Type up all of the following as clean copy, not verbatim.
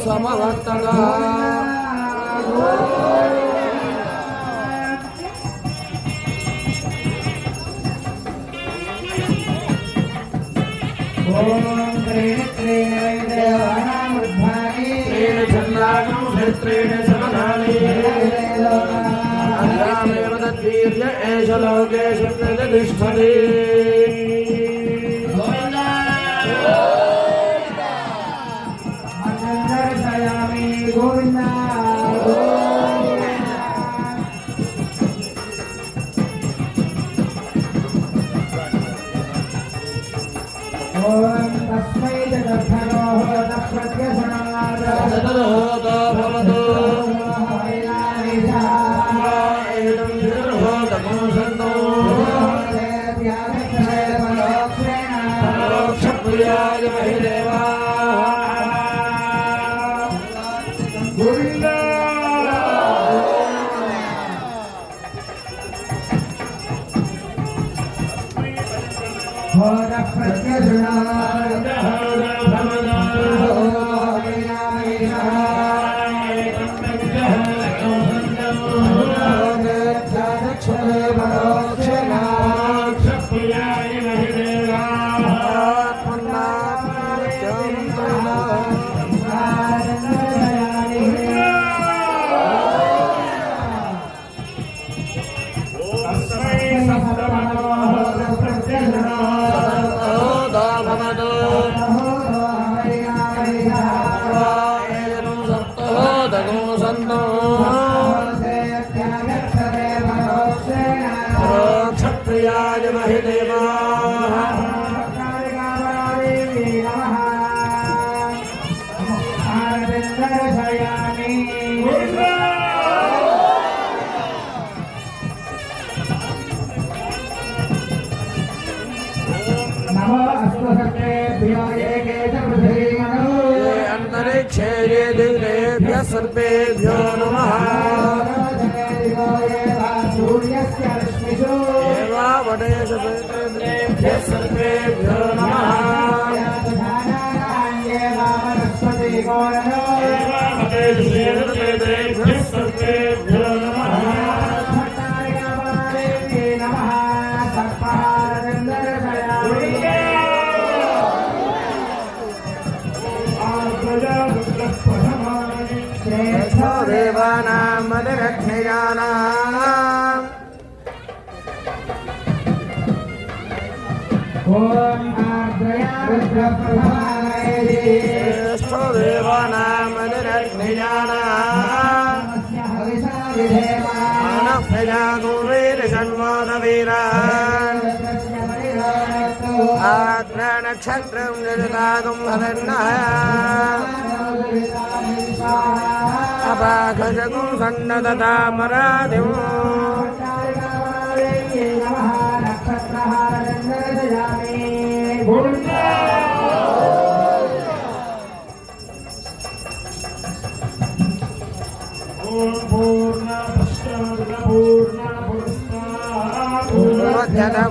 समवर्तका अग्रामेव तद्वीर्य एष लोकेषु प्रतिष्ठति गोविंदा ओम तस्मै जगद्भगवः तत्प्रत्यक्षणात् सदतो भवतु एतं विदर्भो संतो परोक्षप्रियाय महिदेवा क्षत्रियाय महिदेवा अंतरिक्षे ये दिव्येभ्यः सर्वेभ्यो नमः वटेषु सर्वेभ्यः सर्वेभ्यो नमः सर्वेभ्यो नमः देवानां मदरग्नियानाम् ओम आर्द्रया रुद्रप्रभाय श्रेष्ठो देवानां मदरग्नियानाम् मानप्रजा गुरुवीरषण्वादवीरान् आद्र नक्षत्रं जगदागं हरन्नः अपाघजगुं सन्नततामरादिं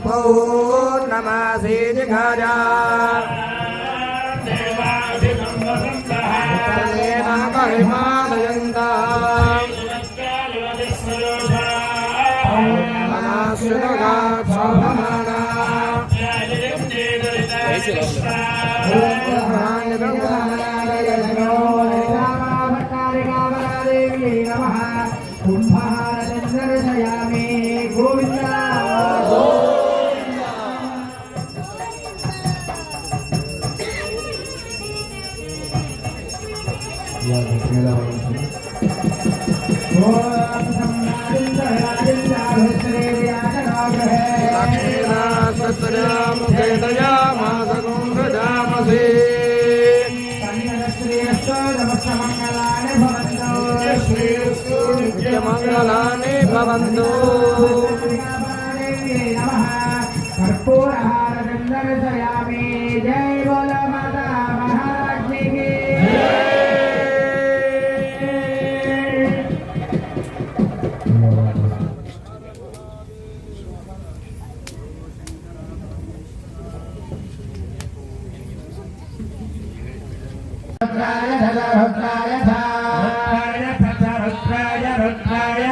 पूर्णमासी जिघाजा महिमादयन्ता तत्तजामसेतयामासकुंसजामसे नित्यमङ्गलानि भवन्तु कर्पूरहारचन्दर्शयामि जय बोलो माता महालक्ष्मी की रुद्राय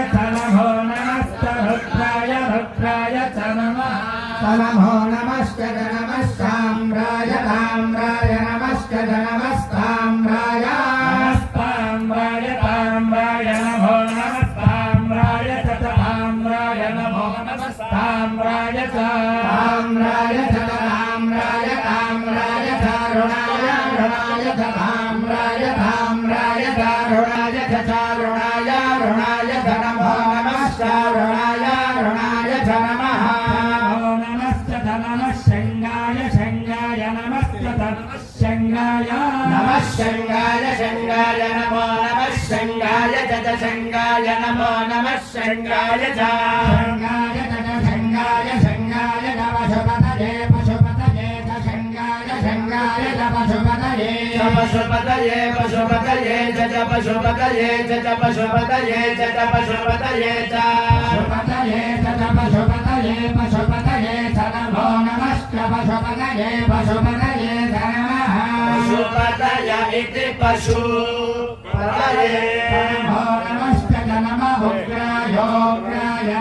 नमो नमश्च नमस्ताम्राय ताम्राय नमश्च नमस्ताम्राय ताम्राय नमो नमस्ताम्राय ताम्राय नमो नमस्ताम्राय ताम्राय ताम्राय ताम्राय तारुणाय रुणाय ताम्राय ताम्राय तारुणाय चारुणाय रुणाय नमो नमश्च रुणाय रुणाय नमः शंगाय नमः शंगाय नमो नमः शंगाय तत शंगाय नमो नमः शंगाय शंगाय तत शंगाय नमः पशुपतये शंगाय पशुपतये जत पशुपतये नमो नमश्च पशुपतये नमः पशुपतय इति पशुपतये नमो नमश्च नमः उग्राय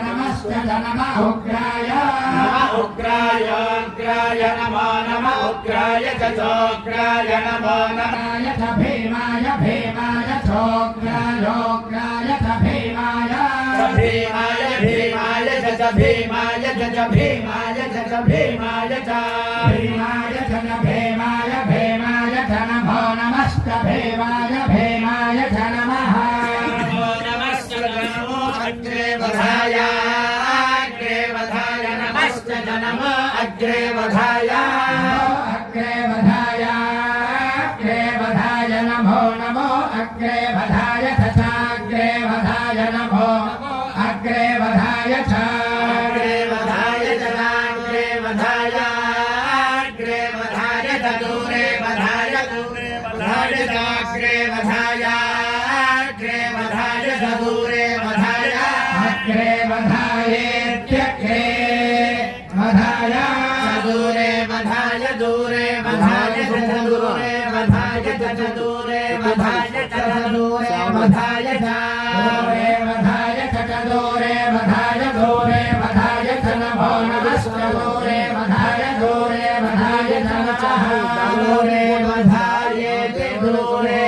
नमश्च नमः उग्राय नमो नमः उग्राय चोग्राय नमो नमः भीमाय चोग्राय भीमाय नमो नमश्च भीमाय नमः अग्रे वधाय नमश्च नमो अग्रे वधाय नमो अग्रे वधाय तथाग्रे वधाय नमो अग्रे वधाय जनाग्रे वधाय दूरे वधाय जाग्रे वधाय दूरे वधाय अग्रे वधायेत्यग्रे वधाय दूरे वधाय दूरे वधाय दूरे वधाय दूरे वधाय दूरे वधाय दूरे वधाय दूरे वधाय नमो नमश्च दूरे वधाय नमः दूरे वधायेति दूरे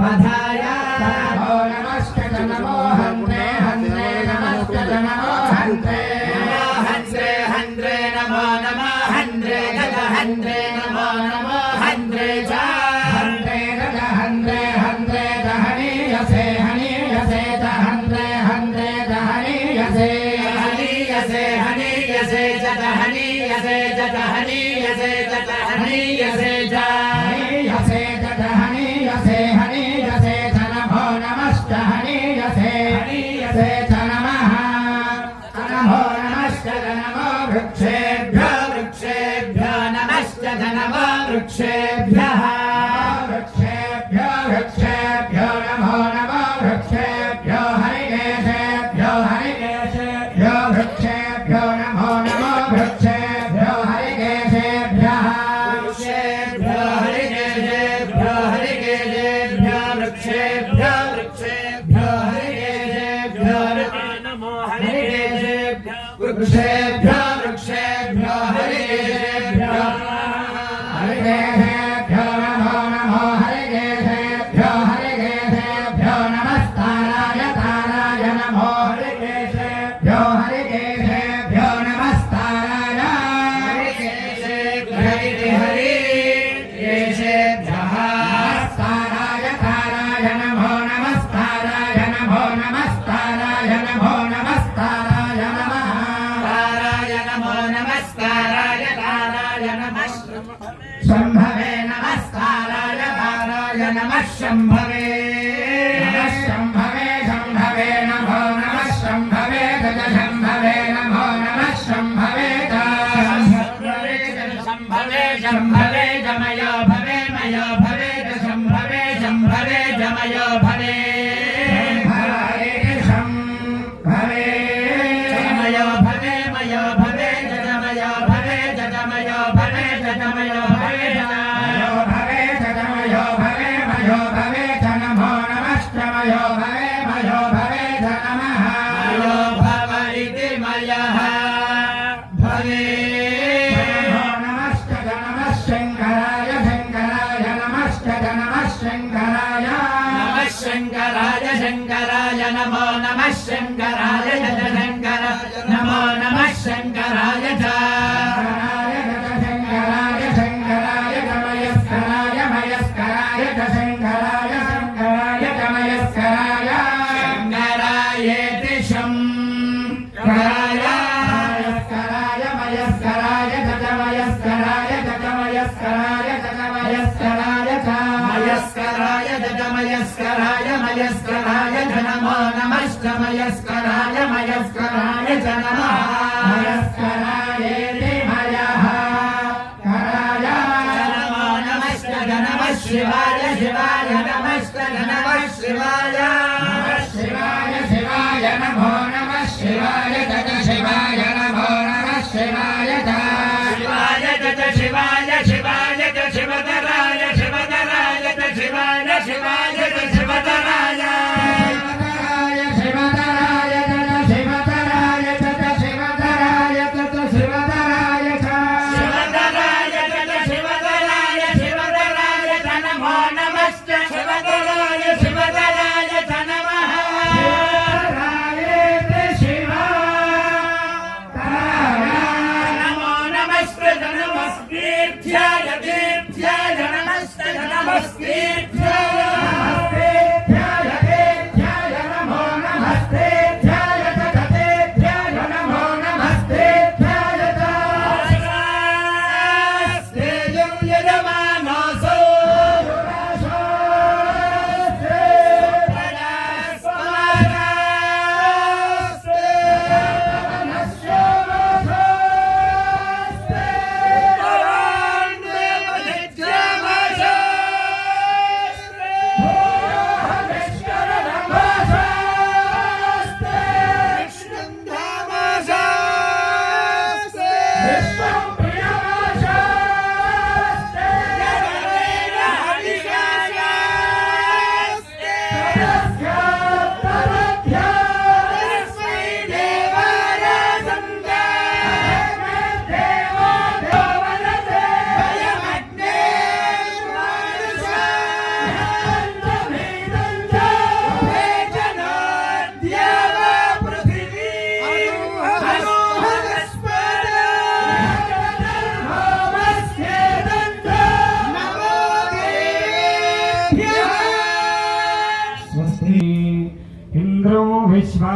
वधाय नमो नमश्च नमो हन्त्रे नमश्च नमो हन्त्रे नमो नमः हन्त्रे नमो हन्त्रे च हन्त्रे हनीयसे च हन्त्रे हनीयसे नमो नमश्च हनीयसे च नमः नमो नमश्च नमो वृक्षेभ्यो नमश्च नमो वृक्षेभ्यः नमो नमो वृक्षेभ्यो हरिकेशेभ्यो वृक्षेभ्यो नमो वृक्षेभ्यो हरिकेशेभ्यः वृक्षेभ्यो हरिकेशेभ्यो नमो हरिकेशेभ्यो वृक्षेभ्यो हरिकेशेभ्यो नमो हरिकेशेभ्यो नमस्ताराय नमो हरिकेशेभ्यो नमस्ताराय हरिकेशेभ्यः नमस्ताराय नमो नमस्ताराय नमो नमः ताराय नमो नमस्ताराय नमः शम्भवे नमस्काराय ताराय नमः शम्भवे नमः शम्भवे शम्भवे नमो नमः शम्भवे गज शम्भवे नमो नमः शम्भवे शम्भवे शम्भवे जमयो भवे मयो भवे शम्भवे शम्भवे जमयो भवे शंकराय नमो नमः शंकराय जय शंकर नमो नमः शंकराय शंकराय शंकराय गमयस्कराय मयस्कराय शंकराय शंकराय गमयस्कराय शंकराय शंकराय मयस्कराय मयस्कराय गमयस्कराय गमयस्कराय गमयस्कराय मयस्कराय मयस्कराय मयस्कराय नमो नमः मयस्कराय मयस्कराय नमः मयस्कराय मयः कराय नमो नमः शिवाय शिवाय नमः शिवाय शिवाय शिवाय नमो नमः शिवाय तत शिवाय नमो नमः शिवाय शिवाय तत शिवाय शिवाय तत शिवतराय शिवतराय तत शिवाय शिवाय तत शिवतराय शिवतराय तत शिवतराय तत शिवतराय तत शिवतराय शिवतराय तत शिवतराय शिवतराय नमो नमः शिवतराय शिवतराय नमः नमो नमस्ते नमस्तेभ्याय देभ्याय नमस्ते नमस्तेभ्याय देभ्याय नमो नमस्तेभ्याय ततेभ्याय नमो नमस्तेभ्याय तेजं यजमानसो इंद्रो विश्वा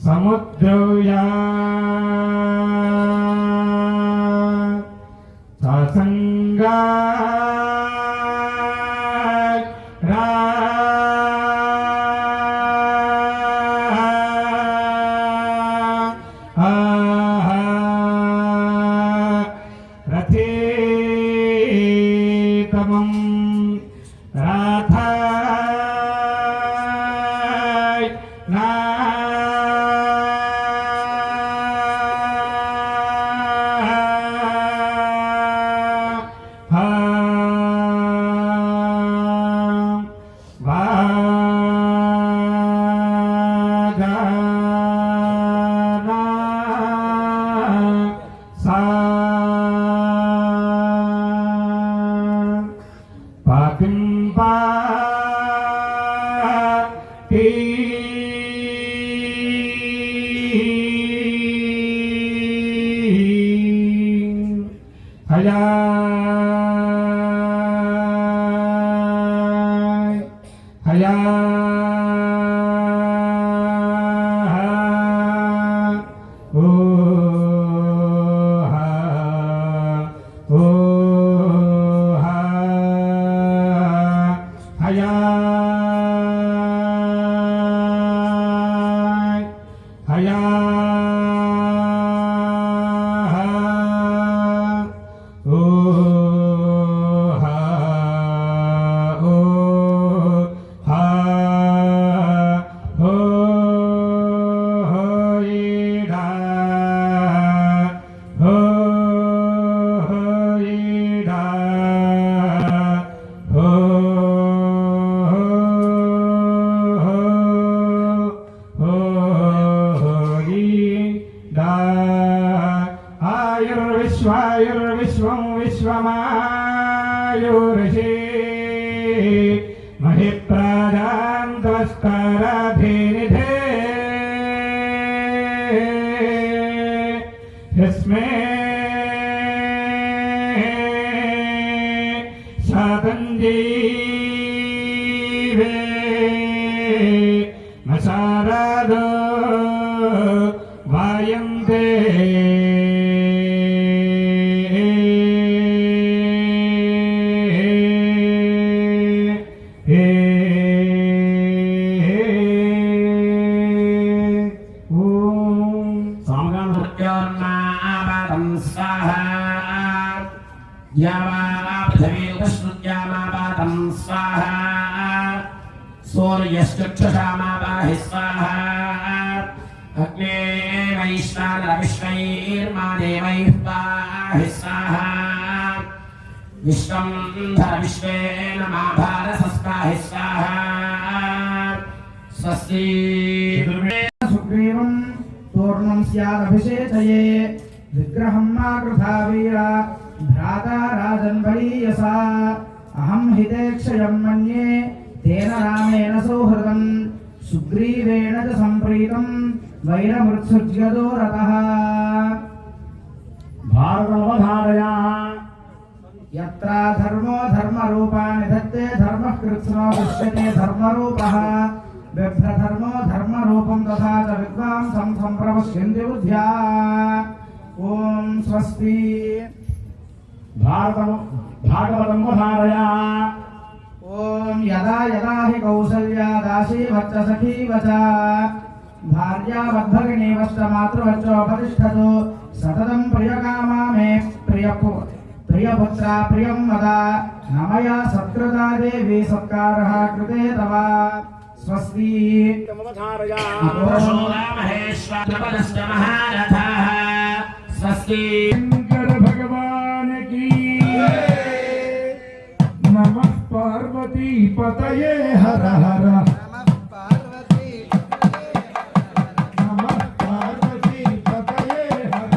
समुद्रया संगा विश्वं विश्वमायुर्षि महिप्राजान्तस्कराधिनिधे यस्मै सातञ्जीवे मसारादो वायन्ते सूर्यश्चक्षुषामावाहि स्वाहा अग्ने वैश्वानरविश्वैर्मादेवैः पाहि स्वाहा विश्वं धर विश्वेन माभारसस्पाहि स्वाहा स्वस्ति सुग्रीवं पूर्णं स्यादभिषेचये विग्रहं मा कृथा वीरा भ्राता राजन्वलीयसा अहं हितेक्षयं मन्ये तेन रामेण सौहृदं सुग्रीवेण च सम्प्रीतं वैरमृत्सुज्यतो रतः भारतमवधारया यत्र धर्मो धर्मरूपाणि धत्ते धर्मः कृत्स्नो दृश्यते धर्मरूपः बिभ्रधर्मो धर्मरूपं तथा च विद्वांसं सम्प्रपश्यन्ति बुद्ध्या ॐ स्वस्ति भागवतं वधारया ओम यदा यदा हि कौसल्या दासी वच्च सखी वचा भार्या वद्भगिनी वच्च मातृवच्चोपतिष्ठतु सततं प्रियकामा मे प्रियपुत्रा प्रियं वदा नमया सत्कृता देवी सत्कारः कृते तव स्वस्ति महेश्वरपदश्च महारथः स्वस्ति भगवान की नमः पार्वती पतये हर हर नमः पार्वती पतये हर हर नमः पार्वती पतये हर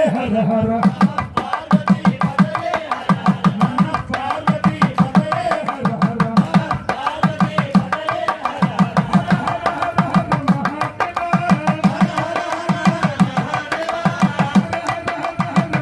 హర హర పార్వతీ పదయే హర హర నమ పార్వతీ పదయే హర హర పార్వతీ పదయే హర హర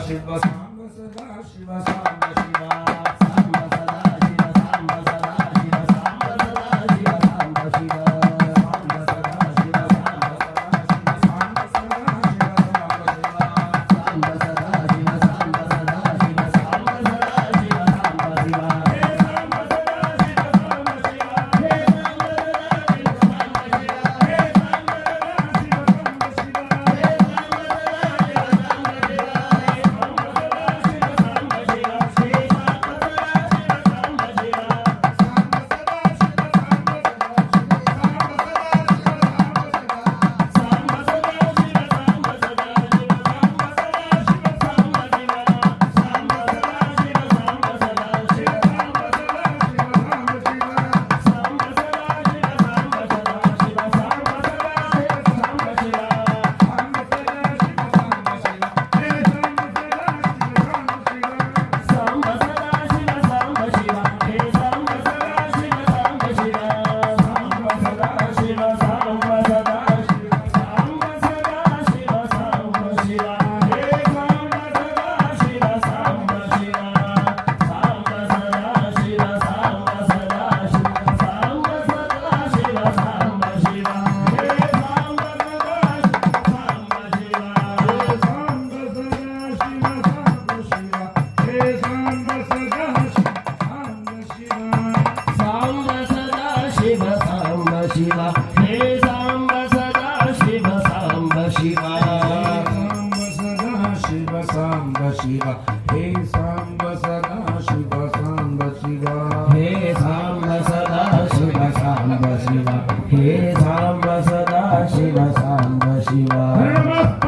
Shiva सांब सदा शिव सांब शिवा हे सांब सदा शिव सांब शिवा शिव सांब शिवा हे सांब सदा शिव सांब शिवा हे सांब सदा शिव सांब शिवा हे सांब सदा शिव सांब शिवा